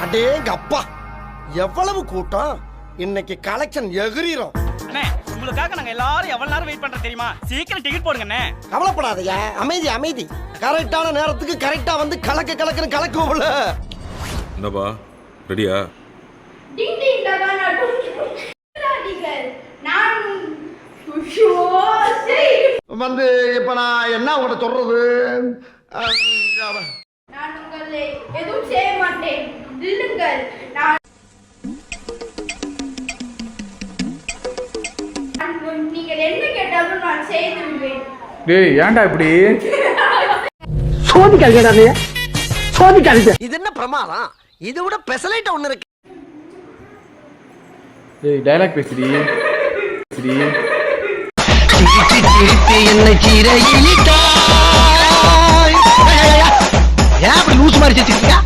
அடேங்க அப்பா, எவ்வளவு கூட்டம்! இன்னைக்கு கலெக்ஷன் எகிரிரும். அண்ணே, உங்களுக்காக நாங்க எல்லாரும் எவ்வளவு நேரம் வெயிட் பண்றோம் தெரியுமா? சீக்கிரம் டிக்கெட் போடுங்க அண்ணே. கவலைப்படாதயா, அமைதி அமைதி. கரெக்டான நேரத்துக்கு கரெக்டா வந்து கலக்குன்னு கலக்குவோம்ல. என்னப்பா, ரெடியா? டிங் டிங் டகானா டுடிகள் நான் வந்து இப்ப நான் என்ன உங்கள்கிட்ட சொல்றது? நான் உங்களை எதுவும் செய்ய மாட்டேன். நில்லுங்கள். நீங்கள் என்ன கேட்டாலும் நான் செய்து விடுவேன். டேய் ஏன்டா இப்படி சோதிக்காதீங்க. இது என்ன பிரமாதம்? இதை விட பெசலைட் ஒண்ணு இருக்கு. டேய் டயலாக் பேசுடி என்ன கீரையிலிட்டாய். ஏன் அப்படி லூசு மாதிரி செஞ்சுக்கிட்டீங்க?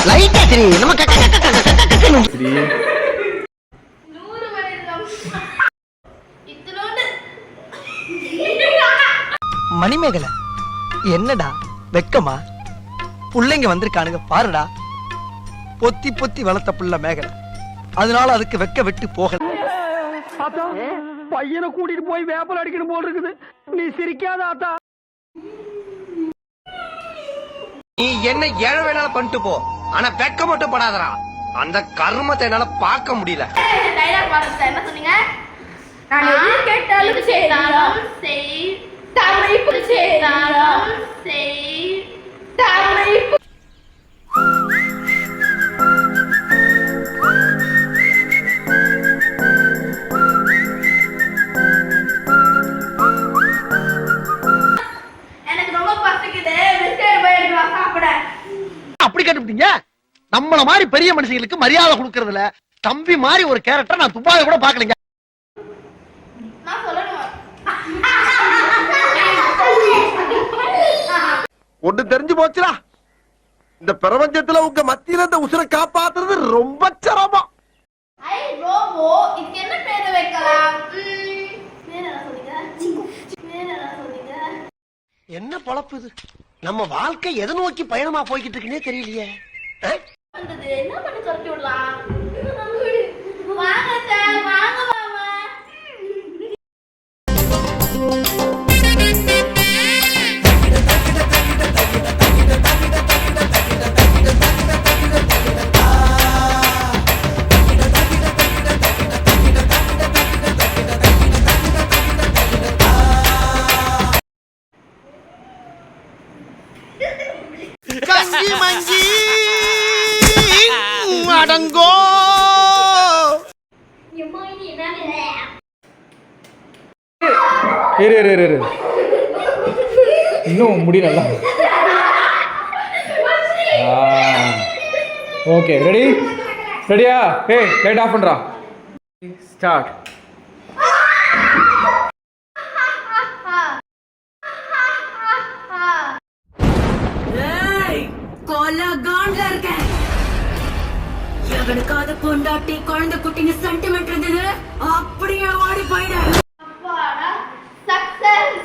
லைட்டா தெரியும். நம்ம 100 வருடம் இத்தனோடு மணிமேகலை, என்னடா வெக்கமா? புள்ளைங்க வந்திருக்கானுங்க பாருடா. பொத்தி பொத்தி வளர்த்த புள்ள மேகலை, அதனால அதுக்கு வெக்க விட்டு போகல. பையனை கூட்டிட்டு போய் வேப்பல் அடிக்கணும் போல் இருக்குது. நீ சிரிக்காத ஆத்தா. நீ என்ன ஏழை வேணாலும் பண்ணிட்டு போ, ஆனா வெக்க மட்டும் படாதடா. அந்த கர்மத்தை என்னால பார்க்க முடியல. டயலாக் பாருங்க. என்ன சொன்னீங்க? நான் எது கேட்டாலும் செய்தாலும் செய். தாமரை பூ செய்தாலும் செய். தாமரை பூ அப்படி கேட்டுட்டீங்க. நம்மள மாதிரி பெரிய மனுஷங்களுக்கு மரியாதை கொடுக்கறதுல தம்பி மாதிரி ஒரு கேரக்டர் நான் துபாயில கூட பாக்கலங்க. ஒண்ணு தெரிஞ்சு போச்சுடா, இந்த பிரபஞ்சத்துல உங்க மத்தியில இந்த உசுரை காப்பாத்துறது ரொம்ப சிரமம். ஐ ரோபோ, இதுக்கு என்ன பேர் வைக்கலாம்? பேர் என்ன சொன்னீங்க? என்ன பொழப்பு இது? நம்ம வாழ்க்கை எதை நோக்கி பயணமா போய்கிட்டு இருக்குன்னே தெரியலையே. என்ன பண்ணி துரத்தி விடலாம்? வாங்க சார், வாங்க மாமா. கஞ்சி மஞ்சி அடங்கோ. இரு இன்னும் முடியல. ஓகே ரெடியா? ஏய் லைட் ஆஃப் பண்றா. ஸ்டார்ட். எவனுக்காவது பொண்டாட்டி குழந்தை குட்டின்னு சென்டிமெண்ட் இருந்தது அப்படியே ஓடி போயிடு. அப்பாடா, சக்சஸ்.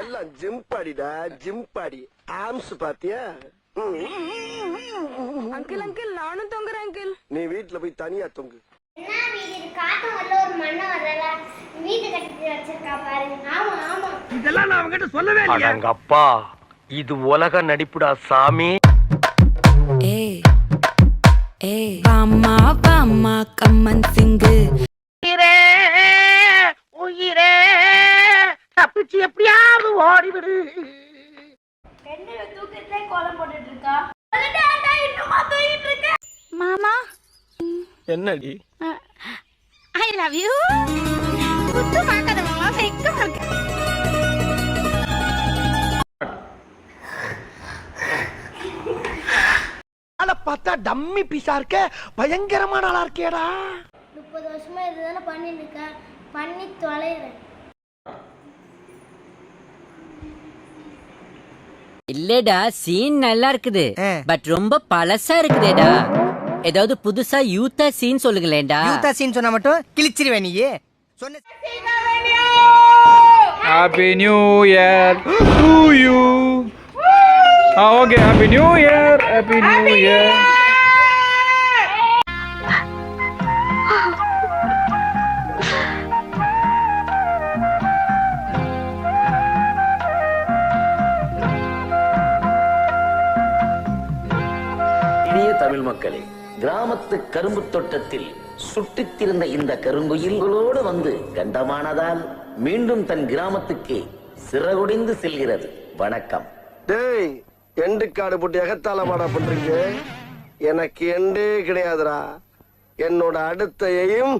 எல்லாம் ஜிம் பாடிடா, ஜிம் பாடி. ஆம்ஸ் பாத்தியா? அங்கிள் நானும் தொங்குறேன் அங்கிள். நீ வீட்டுல போய் தனியா தொங்கு. என்ன வீடு காட்டும் வரல, ஒரு மண்ணை வரல, வீடு கட்டி வச்சிருக்கா பாருங்க. ஆமா ஆமா, இதெல்லாம் நான் அவங்கிட்ட சொல்லவே இல்லையா? அப்பா, இது உலக நடிப்புடா சாமி. ஏய் ஏய் வாமா வாமா கம்மன் சிங்கு. உயிரே தப்பிச்சு எப்படியாவது ஓடிவிடு. என்ன தூக்கத்திலே கோலம் போட்டுட்டு இருக்கா? இன்னுமா தூங்கிட்டு இருக்க? மாமா என்னடி? I love you. குத்து பார்க்காத மாமா, வெக்கமா இருக்கு. ஆளை பார்த்தா டம்மி பீஸா இருக்க, பயங்கரமான ஆளா இருக்கேடா. 30 வருஷமா இதுதானே பண்ணிட்டு இருக்கேன், பண்ணி தொலைறேன். இல்லடா, சீன் நல்லா இருக்குது, பட் ரொம்ப பழசா இருக்குதேடா. ஏதாவது புதுசா யூத்தா சீன் சொல்லுங்களேன்டா. யூத்தா சீன் சொன்னா மட்டும் கிழிச்சிருவேன். நீ சொன்ன happy new year to you. Okay happy new year happy new year இனிய தமிழ் மக்களே, கிராமத்து கரும்பு தோட்டத்தில் சுட்டித்திருந்த இந்த கருங்குயில்களோடு வந்து கண்டமானதால் மீண்டும் தன் கிராமத்துக்கு சிறகுடிந்து செல்கிறது. வணக்கம். டேய், எண்டு காடு போட்டு எகத்தால மாடா பண்றீங்க. எனக்கு எண்டே கிடையாதுடா. என்னோட அடுத்த எய்ம்